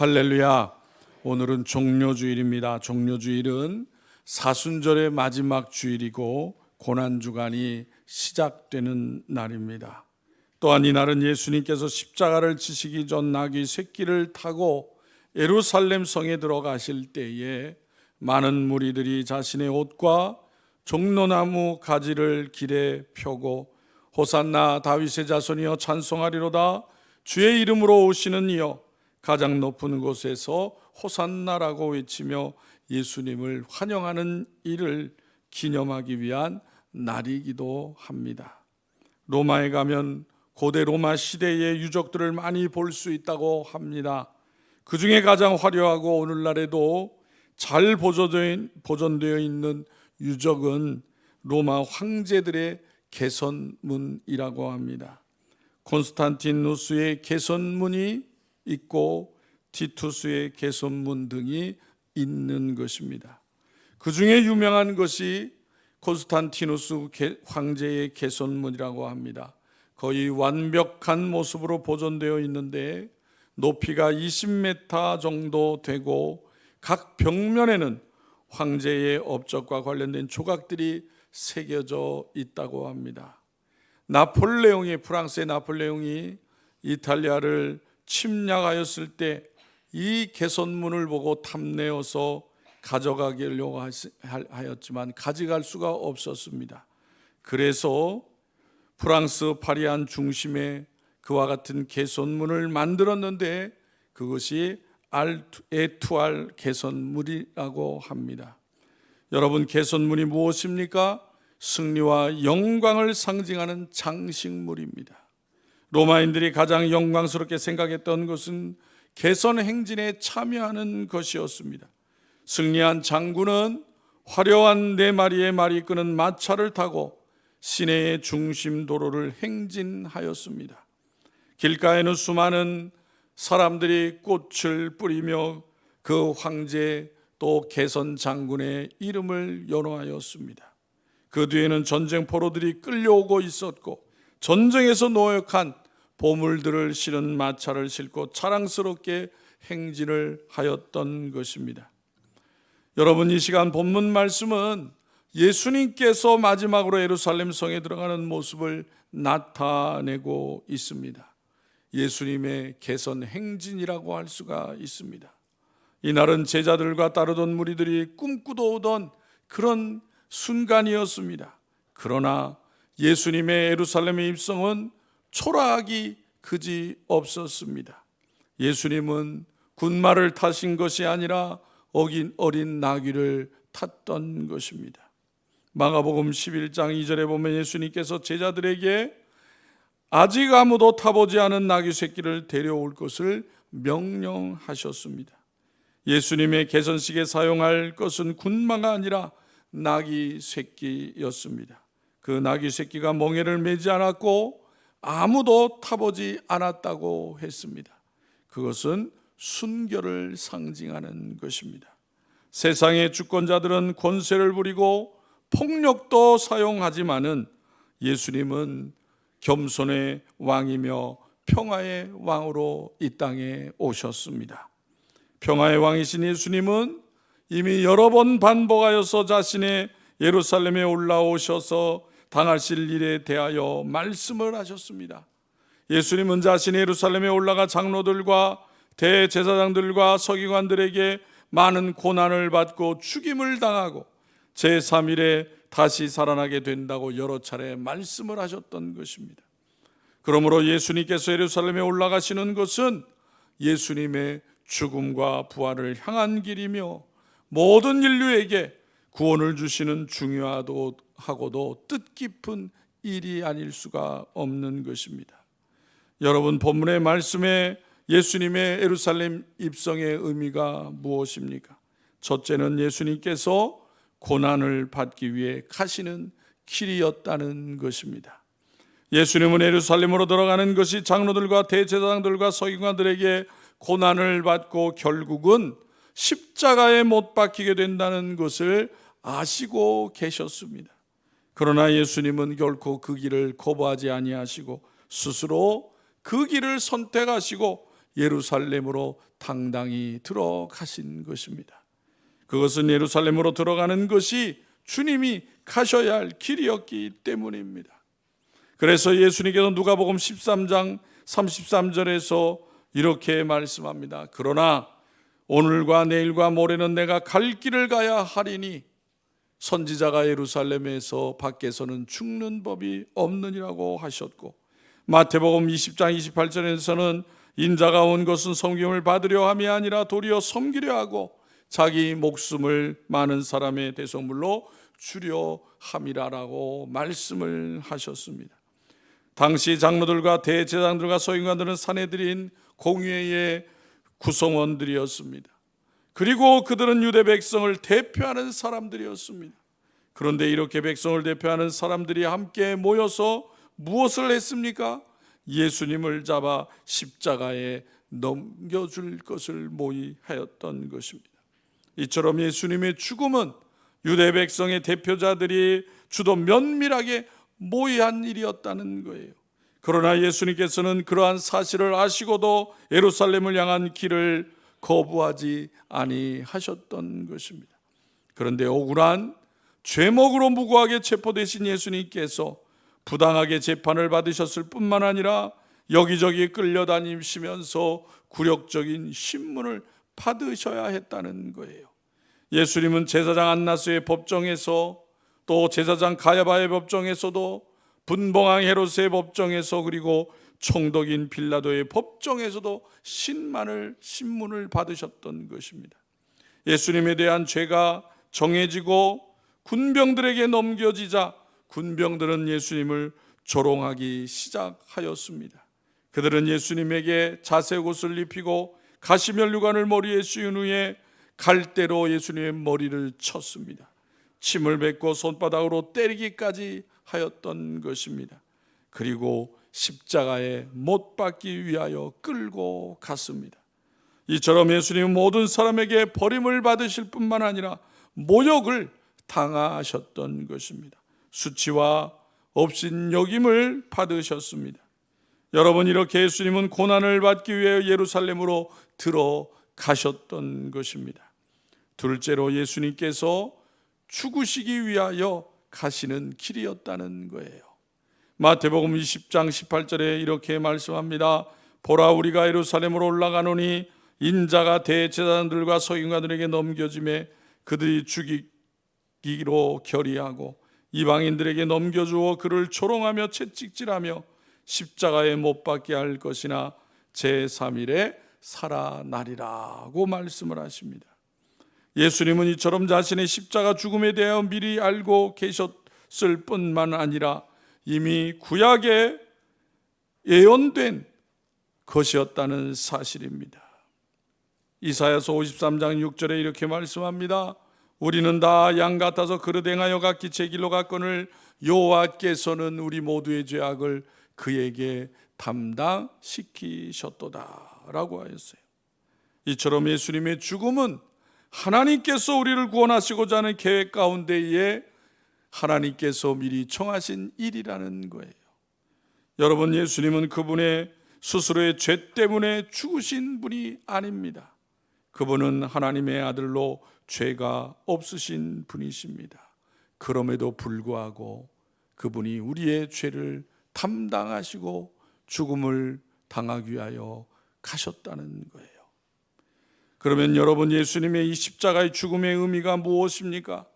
할렐루야. 오늘은 종료주일입니다. 종료주일은 사순절의 마지막 주일이고 고난주간이 시작되는 날입니다. 또한 이날은 예수님께서 십자가를 지시기 전 나귀 새끼를 타고 예루살렘 성에 들어가실 때에 많은 무리들이 자신의 옷과 종로나무 가지를 길에 펴고 호산나 다윗의 자손이여 찬송하리로다, 주의 이름으로 오시는 이여 가장 높은 곳에서 호산나라고 외치며 예수님을 환영하는 일을 기념하기 위한 날이기도 합니다. 로마에 가면 고대 로마 시대의 유적들을 많이 볼 수 있다고 합니다. 그 중에 가장 화려하고 오늘날에도 잘 보존되어 있는 유적은 로마 황제들의 개선문이라고 합니다. 콘스탄티누스의 개선문이 있고 티투스의 개선문 등이 있는 것입니다. 그 중에 유명한 것이 콘스탄티누스 황제의 개선문이라고 합니다. 거의 완벽한 모습으로 보존되어 있는데 높이가 20m 정도 되고 각 벽면에는 황제의 업적과 관련된 조각들이 새겨져 있다고 합니다. 프랑스의 나폴레옹이 이탈리아를 침략하였을 때 이 개선문을 보고 탐내어서 가져가려고 하였지만 가져갈 수가 없었습니다. 그래서 프랑스 파리안 중심에 그와 같은 개선문을 만들었는데 그것이 에투알 개선문이라고 합니다. 여러분, 개선문이 무엇입니까? 승리와 영광을 상징하는 장식물입니다. 로마인들이 가장 영광스럽게 생각했던 것은 개선 행진에 참여하는 것이었습니다. 승리한 장군은 화려한 4마리의 말이 이끄는 마차를 타고 시내의 중심 도로를 행진하였습니다. 길가에는 수많은 사람들이 꽃을 뿌리며 그 황제 또 개선 장군의 이름을 연호하였습니다. 그 뒤에는 전쟁 포로들이 끌려오고 있었고 전쟁에서 노역한 보물들을 실은 마차를 싣고 자랑스럽게 행진을 하였던 것입니다. 여러분, 이 시간 본문 말씀은 예수님께서 마지막으로 예루살렘 성에 들어가는 모습을 나타내고 있습니다. 예수님의 개선 행진이라고 할 수가 있습니다. 이날은 제자들과 따르던 무리들이 꿈꾸도 오던 그런 순간이었습니다. 그러나 예수님의 예루살렘의 입성은 초라하기 그지 없었습니다. 예수님은 군마를 타신 것이 아니라 어린 나귀를 탔던 것입니다. 마가복음 11장 2절에 보면 예수님께서 제자들에게 아직 아무도 타보지 않은 나귀 새끼를 데려올 것을 명령하셨습니다. 예수님의 개선식에 사용할 것은 군마가 아니라 나귀 새끼였습니다. 그 나귀 새끼가 멍에를 매지 않았고 아무도 타보지 않았다고 했습니다. 그것은 순결을 상징하는 것입니다. 세상의 주권자들은 권세를 부리고 폭력도 사용하지만은 예수님은 겸손의 왕이며 평화의 왕으로 이 땅에 오셨습니다. 평화의 왕이신 예수님은 이미 여러 번 반복하여서 자신의 예루살렘에 올라오셔서 당하실 일에 대하여 말씀을 하셨습니다. 예수님은 자신의 예루살렘에 올라가 장로들과 대제사장들과 서기관들에게 많은 고난을 받고 죽임을 당하고 제3일에 다시 살아나게 된다고 여러 차례 말씀을 하셨던 것입니다. 그러므로 예수님께서 예루살렘에 올라가시는 것은 예수님의 죽음과 부활을 향한 길이며 모든 인류에게 구원을 주시는 중요하고도 뜻깊은 일이 아닐 수가 없는 것입니다. 여러분, 본문의 말씀에 예수님의 예루살렘 입성의 의미가 무엇입니까? 첫째는 예수님께서 고난을 받기 위해 가시는 길이었다는 것입니다. 예수님은 예루살렘으로 들어가는 것이 장로들과 대제사장들과 서기관들에게 고난을 받고 결국은 십자가에 못 박히게 된다는 것을 아시고 계셨습니다. 그러나 예수님은 결코 그 길을 거부하지 아니하시고 스스로 그 길을 선택하시고 예루살렘으로 당당히 들어가신 것입니다. 그것은 예루살렘으로 들어가는 것이 주님이 가셔야 할 길이었기 때문입니다. 그래서 예수님께서 누가복음 13장 33절에서 이렇게 말씀합니다. 그러나 오늘과 내일과 모레는 내가 갈 길을 가야 하리니 선지자가 예루살렘에서 밖에서는 죽는 법이 없느니라고 하셨고, 마태복음 20장 28절에서는 인자가 온 것은 섬김을 받으려 함이 아니라 도리어 섬기려 하고 자기 목숨을 많은 사람의 대속물로 주려 함이라라고 말씀을 하셨습니다. 당시 장로들과 대제사장들과 서기관들은 사내들인 공회의 구성원들이었습니다. 그리고 그들은 유대 백성을 대표하는 사람들이었습니다. 그런데 이렇게 백성을 대표하는 사람들이 함께 모여서 무엇을 했습니까? 예수님을 잡아 십자가에 넘겨줄 것을 모의하였던 것입니다. 이처럼 예수님의 죽음은 유대 백성의 대표자들이 주도 면밀하게 모의한 일이었다는 거예요. 그러나 예수님께서는 그러한 사실을 아시고도 예루살렘을 향한 길을 거부하지 아니하셨던 것입니다. 그런데 억울한 죄목으로 무고하게 체포되신 예수님께서 부당하게 재판을 받으셨을 뿐만 아니라 여기저기 끌려다니시면서 굴욕적인 신문을 받으셔야 했다는 거예요. 예수님은 제사장 안나스의 법정에서, 또 제사장 가야바의 법정에서도, 분봉왕 헤롯의 법정에서, 그리고 총독인 빌라도의 법정에서도 신문을 받으셨던 것입니다. 예수님에 대한 죄가 정해지고 군병들에게 넘겨지자 군병들은 예수님을 조롱하기 시작하였습니다. 그들은 예수님에게 자색옷을 입히고 가시면류관을 머리에 씌운 후에 갈대로 예수님의 머리를 쳤습니다. 침을 뱉고 손바닥으로 때리기까지 하였던 것입니다. 그리고 십자가에 못 박기 위하여 끌고 갔습니다. 이처럼 예수님은 모든 사람에게 버림을 받으실 뿐만 아니라 모욕을 당하셨던 것입니다. 수치와 업신여김을 받으셨습니다. 여러분, 이렇게 예수님은 고난을 받기 위해 예루살렘으로 들어가셨던 것입니다. 둘째로 예수님께서 죽으시기 위하여 가시는 길이었다는 거예요. 마태복음 20장 18절에 이렇게 말씀합니다. 보라, 우리가 예루살렘으로 올라가노니 인자가 대제사장들과 서기관들에게 넘겨짐에 그들이 죽이기로 결의하고 이방인들에게 넘겨주어 그를 조롱하며 채찍질하며 십자가에 못 박게 할 것이나 제3일에 살아나리라고 말씀을 하십니다. 예수님은 이처럼 자신의 십자가 죽음에 대하여 미리 알고 계셨을 뿐만 아니라 이미 구약에 예언된 것이었다는 사실입니다. 이사야서 53장 6절에 이렇게 말씀합니다. 우리는 다 양 같아서 그릇 행하여 각기 제 길로 갔거늘 여호와께서는 우리 모두의 죄악을 그에게 담당시키셨도다 라고 하였어요. 이처럼 예수님의 죽음은 하나님께서 우리를 구원하시고자 하는 계획 가운데에 하나님께서 미리 청하신 일이라는 거예요. 여러분, 예수님은 그분의 스스로의 죄 때문에 죽으신 분이 아닙니다. 그분은 하나님의 아들로 죄가 없으신 분이십니다. 그럼에도 불구하고 그분이 우리의 죄를 담당하시고 죽음을 당하기 위하여 가셨다는 거예요. 그러면 여러분, 예수님의 이 십자가의 죽음의 의미가 무엇입니까?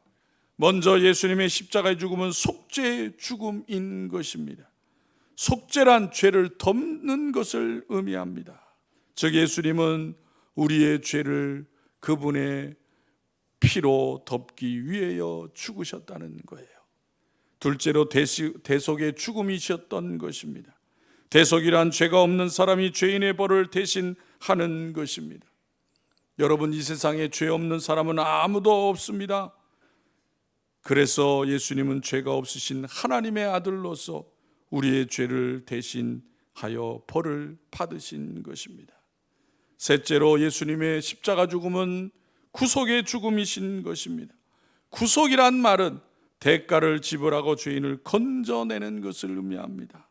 먼저 예수님의 십자가의 죽음은 속죄의 죽음인 것입니다. 속죄란 죄를 덮는 것을 의미합니다. 즉 예수님은 우리의 죄를 그분의 피로 덮기 위하여 죽으셨다는 거예요. 둘째로 대속의 죽음이셨던 것입니다. 대속이란 죄가 없는 사람이 죄인의 벌을 대신하는 것입니다. 여러분, 이 세상에 죄 없는 사람은 아무도 없습니다. 그래서 예수님은 죄가 없으신 하나님의 아들로서 우리의 죄를 대신하여 벌을 받으신 것입니다. 셋째로 예수님의 십자가 죽음은 구속의 죽음이신 것입니다. 구속이란 말은 대가를 지불하고 죄인을 건져내는 것을 의미합니다.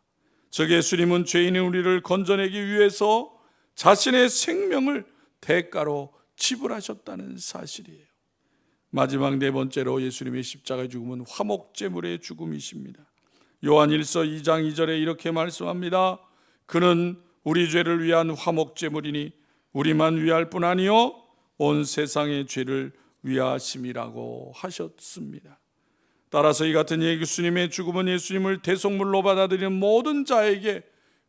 즉 예수님은 죄인인 우리를 건져내기 위해서 자신의 생명을 대가로 지불하셨다는 사실이에요. 마지막 네 번째로 예수님의 십자가의 죽음은 화목제물의 죽음이십니다. 요한 1서 2장 2절에 이렇게 말씀합니다. 그는 우리 죄를 위한 화목제물이니 우리만 위할 뿐 아니요 온 세상의 죄를 위하심이라고 하셨습니다. 따라서 이 같은 예수님의 죽음은 예수님을 대속물로 받아들이는 모든 자에게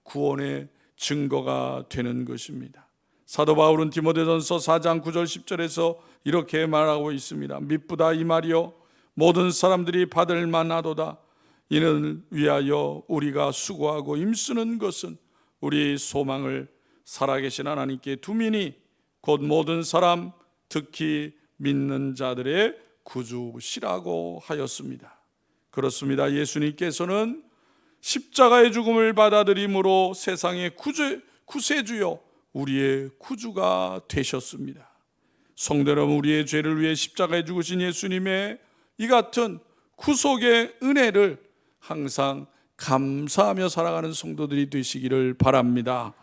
구원의 증거가 되는 것입니다. 사도 바울은 디모데전서 4장 9절 10절에서 이렇게 말하고 있습니다. 미쁘다 이 말이요 모든 사람들이 받을 만하도다. 이는 위하여 우리가 수고하고 힘쓰는 것은 우리 소망을 살아계신 하나님께 두미니 곧 모든 사람 특히 믿는 자들의 구주시라고 하였습니다. 그렇습니다. 예수님께서는 십자가의 죽음을 받아들임으로 세상의 구세주요 우리의 구주가 되셨습니다. 성도 여러분, 우리의 죄를 위해 십자가에 죽으신 예수님의 이 같은 구속의 은혜를 항상 감사하며 살아가는 성도들이 되시기를 바랍니다.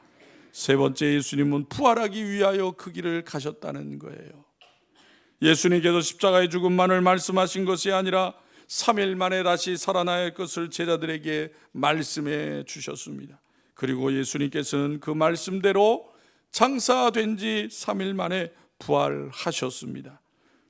세 번째, 예수님은 부활하기 위하여 그 길을 가셨다는 거예요. 예수님께서 십자가의 죽음만을 말씀하신 것이 아니라 3일 만에 다시 살아날 것을 제자들에게 말씀해 주셨습니다. 그리고 예수님께서는 그 말씀대로 장사된 지 3일 만에 부활하셨습니다.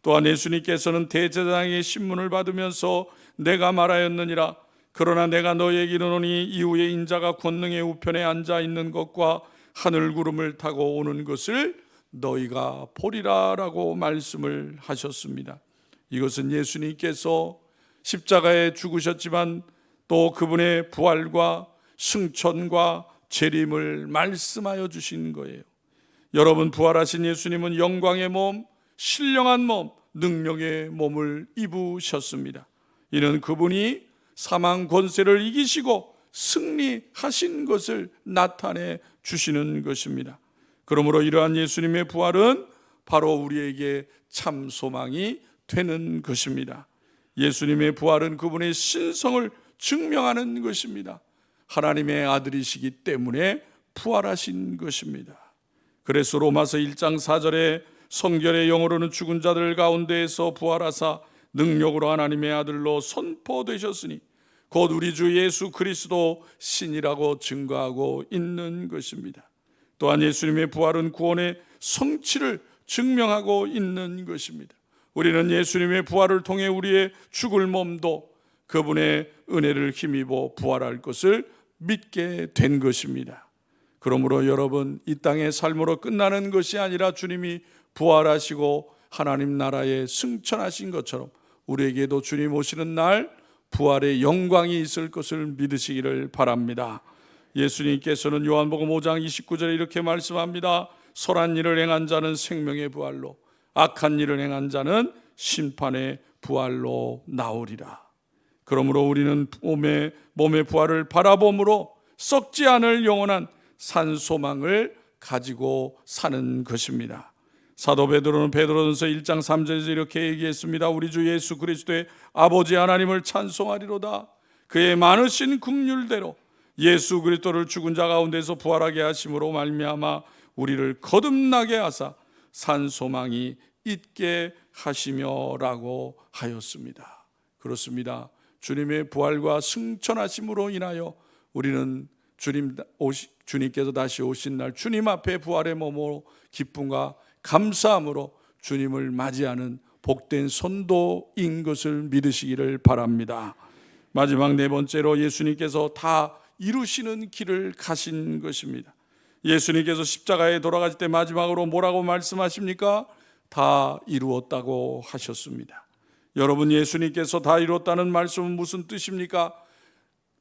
또한 예수님께서는 대제사장의 신문을 받으면서 내가 말하였느니라 그러나 내가 너희에게 이르노니 이후에 인자가 권능의 우편에 앉아 있는 것과 하늘 구름을 타고 오는 것을 너희가 보리라 라고 말씀을 하셨습니다. 이것은 예수님께서 십자가에 죽으셨지만 또 그분의 부활과 승천과 재림을 말씀하여 주신 거예요. 여러분, 부활하신 예수님은 영광의 몸, 신령한 몸, 능력의 몸을 입으셨습니다. 이는 그분이 사망 권세를 이기시고 승리하신 것을 나타내 주시는 것입니다. 그러므로 이러한 예수님의 부활은 바로 우리에게 참 소망이 되는 것입니다. 예수님의 부활은 그분의 신성을 증명하는 것입니다. 하나님의 아들이시기 때문에 부활하신 것입니다. 그래서 로마서 1장 4절에 성결의 영으로는 죽은 자들 가운데에서 부활하사 능력으로 하나님의 아들로 선포되셨으니 곧 우리 주 예수 그리스도 신이라고 증거하고 있는 것입니다. 또한 예수님의 부활은 구원의 성취를 증명하고 있는 것입니다. 우리는 예수님의 부활을 통해 우리의 죽을 몸도 그분의 은혜를 힘입어 부활할 것을 믿게 된 것입니다. 그러므로 여러분, 이 땅의 삶으로 끝나는 것이 아니라 주님이 부활하시고 하나님 나라에 승천하신 것처럼 우리에게도 주님 오시는 날 부활의 영광이 있을 것을 믿으시기를 바랍니다. 예수님께서는 요한복음 5장 29절에 이렇게 말씀합니다. 선한 일을 행한 자는 생명의 부활로, 악한 일을 행한 자는 심판의 부활로 나오리라. 그러므로 우리는 몸의 부활을 바라봄으로 썩지 않을 영원한 산소망을 가지고 사는 것입니다. 사도 베드로는 베드로전서 1장 3절에서 이렇게 얘기했습니다. 우리 주 예수 그리스도의 아버지 하나님을 찬송하리로다. 그의 많으신 긍휼대로 예수 그리스도를 죽은 자 가운데서 부활하게 하심으로 말미암아 우리를 거듭나게 하사 산소망이 있게 하시며라고 하였습니다. 그렇습니다. 주님의 부활과 승천하심으로 인하여 우리는 주님께서 다시 오신 날 주님 앞에 부활의 몸으로 기쁨과 감사함으로 주님을 맞이하는 복된 선도인 것을 믿으시기를 바랍니다. 마지막 네 번째로 예수님께서 다 이루시는 길을 가신 것입니다. 예수님께서 십자가에 돌아가실 때 마지막으로 뭐라고 말씀하십니까? 다 이루었다고 하셨습니다. 여러분, 예수님께서 다 이루었다는 말씀은 무슨 뜻입니까?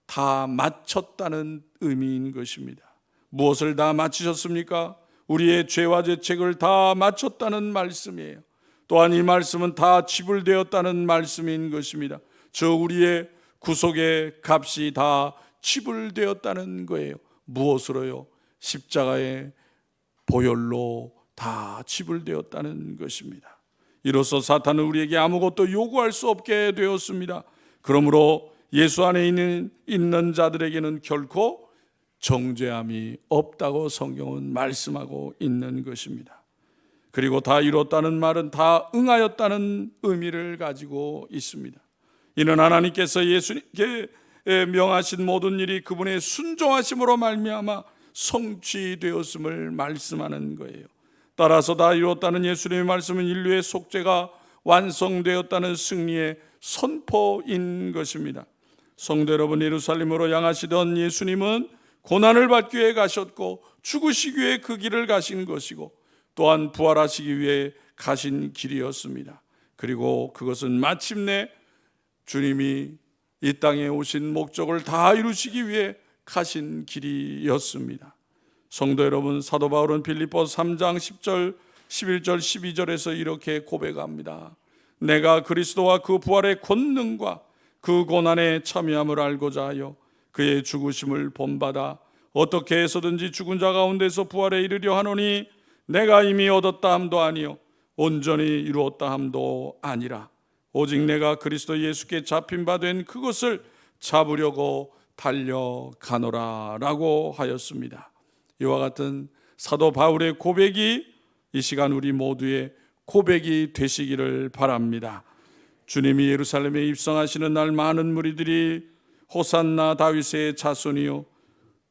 다 마쳤다는 의미인 것입니다. 무엇을 다 마치셨습니까? 우리의 죄와 죄책을 다 마쳤다는 말씀이에요. 또한 이 말씀은 다 지불되었다는 말씀인 것입니다. 저 우리의 구속의 값이 다 지불되었다는 거예요. 무엇으로요? 십자가의 보혈로 다 지불되었다는 것입니다. 이로써 사탄은 우리에게 아무것도 요구할 수 없게 되었습니다. 그러므로 예수 안에 있는 자들에게는 결코 정죄함이 없다고 성경은 말씀하고 있는 것입니다. 그리고 다 이뤘다는 말은 다 응하였다는 의미를 가지고 있습니다. 이는 하나님께서 예수님께 명하신 모든 일이 그분의 순종하심으로 말미암아 성취되었음을 말씀하는 거예요. 따라서 다 이뤘다는 예수님의 말씀은 인류의 속죄가 완성되었다는 승리의 선포인 것입니다. 성도 여러분, 예루살렘으로 향하시던 예수님은 고난을 받기 위해 가셨고 죽으시기 위해 그 길을 가신 것이고 또한 부활하시기 위해 가신 길이었습니다. 그리고 그것은 마침내 주님이 이 땅에 오신 목적을 다 이루시기 위해 가신 길이었습니다. 성도 여러분, 사도 바울은 빌립보서 3장 10절, 11절, 12절에서 이렇게 고백합니다. 내가 그리스도와 그 부활의 권능과 그 고난에 참여함을 알고자 하여 그의 죽으심을 본받아 어떻게 해서든지 죽은 자 가운데서 부활에 이르려 하노니 내가 이미 얻었다 함도 아니요 온전히 이루었다 함도 아니라 오직 내가 그리스도 예수께 잡힌 바 된 그것을 잡으려고 달려가노라 라고 하였습니다. 이와 같은 사도 바울의 고백이 이 시간 우리 모두의 고백이 되시기를 바랍니다. 주님이 예루살렘에 입성하시는 날 많은 무리들이 호산나 다윗의 자손이요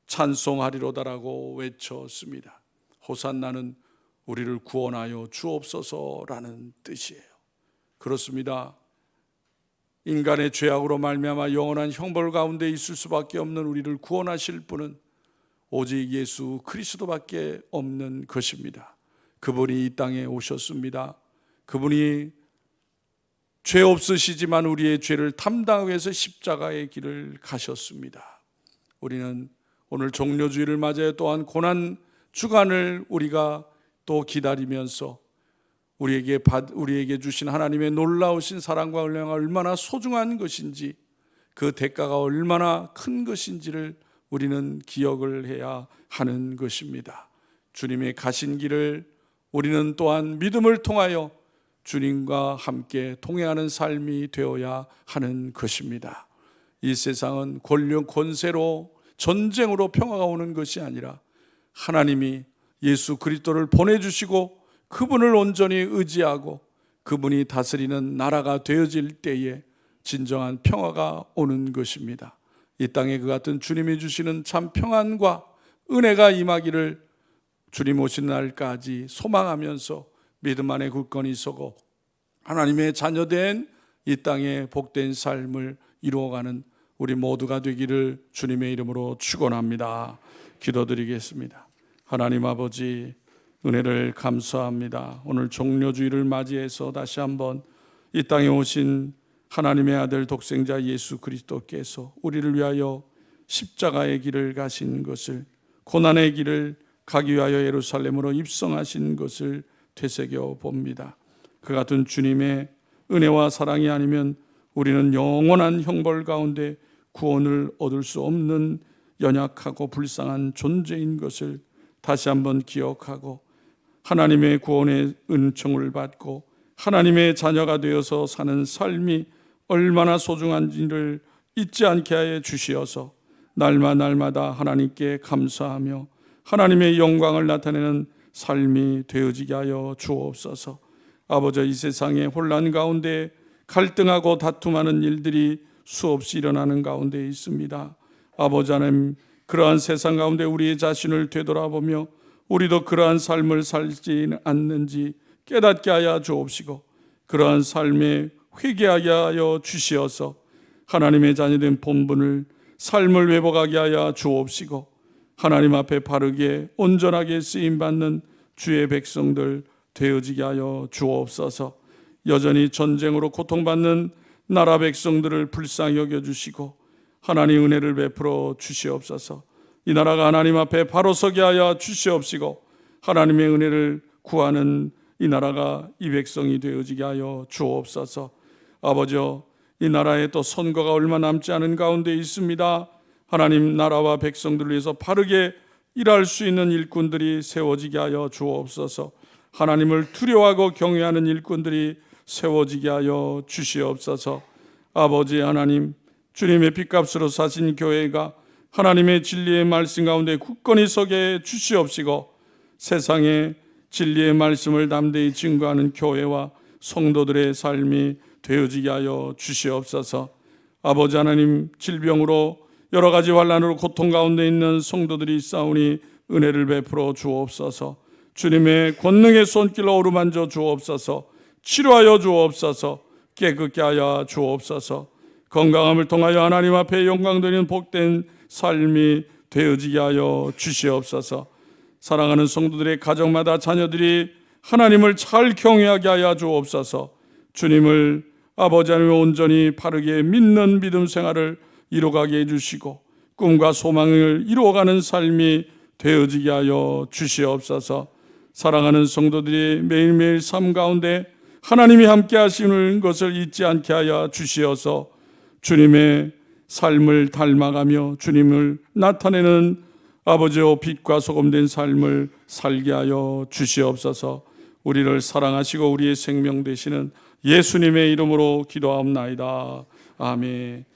찬송하리로다라고 외쳤습니다. 호산나는 우리를 구원하여 주옵소서라는 뜻이에요. 그렇습니다. 인간의 죄악으로 말미암아 영원한 형벌 가운데 있을 수밖에 없는 우리를 구원하실 분은 오직 예수 그리스도밖에 없는 것입니다. 그분이 이 땅에 오셨습니다. 그분이 죄 없으시지만 우리의 죄를 담당하기 위해서 십자가의 길을 가셨습니다. 우리는 오늘 종료주일을 맞아요. 또한 고난 주간을 우리가 또 기다리면서 우리에게 주신 하나님의 놀라우신 사랑과 은혜가 얼마나 소중한 것인지, 그 대가가 얼마나 큰 것인지를 우리는 기억을 해야 하는 것입니다. 주님의 가신 길을 우리는 또한 믿음을 통하여 주님과 함께 동행하는 삶이 되어야 하는 것입니다. 이 세상은 권력, 권세로, 전쟁으로 평화가 오는 것이 아니라 하나님이 예수 그리스도를 보내주시고 그분을 온전히 의지하고 그분이 다스리는 나라가 되어질 때에 진정한 평화가 오는 것입니다. 이 땅에 그 같은 주님이 주시는 참 평안과 은혜가 임하기를 주님 오신 날까지 소망하면서 믿음 안에 굳건히 서고 하나님의 자녀된 이 땅의 복된 삶을 이루어가는 우리 모두가 되기를 주님의 이름으로 축원합니다. 기도드리겠습니다. 하나님 아버지, 은혜를 감사합니다. 오늘 종료주일을 맞이해서 다시 한번 이 땅에 오신 하나님의 아들 독생자 예수 그리스도께서 우리를 위하여 십자가의 길을 가신 것을, 고난의 길을 가기 위하여 예루살렘으로 입성하신 것을 되새겨 봅니다. 그 같은 주님의 은혜와 사랑이 아니면 우리는 영원한 형벌 가운데 구원을 얻을 수 없는 연약하고 불쌍한 존재인 것을 다시 한번 기억하고 하나님의 구원의 은총을 받고 하나님의 자녀가 되어서 사는 삶이 얼마나 소중한지를 잊지 않게 하여 주시어서 날마다 하나님께 감사하며 하나님의 영광을 나타내는 삶이 되어지게 하여 주옵소서. 아버지, 이 세상의 혼란 가운데 갈등하고 다툼하는 일들이 수없이 일어나는 가운데 있습니다. 아버지 하나님, 그러한 세상 가운데 우리의 자신을 되돌아보며 우리도 그러한 삶을 살지 않는지 깨닫게 하여 주옵시고 그러한 삶에 회개하게 하여 주시어서 하나님의 자녀된 본분을 삶을 회복하게 하여 주옵시고 하나님 앞에 바르게 온전하게 쓰임받는 주의 백성들 되어지게 하여 주옵소서. 여전히 전쟁으로 고통받는 나라 백성들을 불쌍히 여겨주시고 하나님 은혜를 베풀어 주시옵소서. 이 나라가 하나님 앞에 바로 서게 하여 주시옵시고 하나님의 은혜를 구하는 이 나라가 이 백성이 되어지게 하여 주옵소서. 아버지여, 이 나라에 또 선거가 얼마 남지 않은 가운데 있습니다. 하나님, 나라와 백성들을 위해서 바르게 일할 수 있는 일꾼들이 세워지게 하여 주옵소서. 하나님을 두려워하고 경외하는 일꾼들이 세워지게 하여 주시옵소서. 아버지 하나님, 주님의 핏값으로 사신 교회가 하나님의 진리의 말씀 가운데 굳건히 서게 주시옵시고 세상에 진리의 말씀을 담대히 증거하는 교회와 성도들의 삶이 되어지게 하여 주시옵소서. 아버지 하나님, 질병으로 여러 가지 환난으로 고통 가운데 있는 성도들이 있사오니 은혜를 베풀어 주옵소서. 주님의 권능의 손길로 어루만져 주옵소서. 치료하여 주옵소서. 깨끗게 하여 주옵소서. 건강함을 통하여 하나님 앞에 영광드리는 복된 삶이 되어지게 하여 주시옵소서. 사랑하는 성도들의 가정마다 자녀들이 하나님을 잘 경외하게 하여 주옵소서. 주님을 아버지 하나님 온전히 바르게 믿는 믿음 생활을 이루어가게 해주시고 꿈과 소망을 이루어가는 삶이 되어지게 하여 주시옵소서. 사랑하는 성도들이 매일매일 삶 가운데 하나님이 함께 하시는 것을 잊지 않게 하여 주시어서 주님의 삶을 닮아가며 주님을 나타내는 아버지의 빛과 소금된 삶을 살게 하여 주시옵소서. 우리를 사랑하시고 우리의 생명 되시는 예수님의 이름으로 기도하옵나이다. 아멘.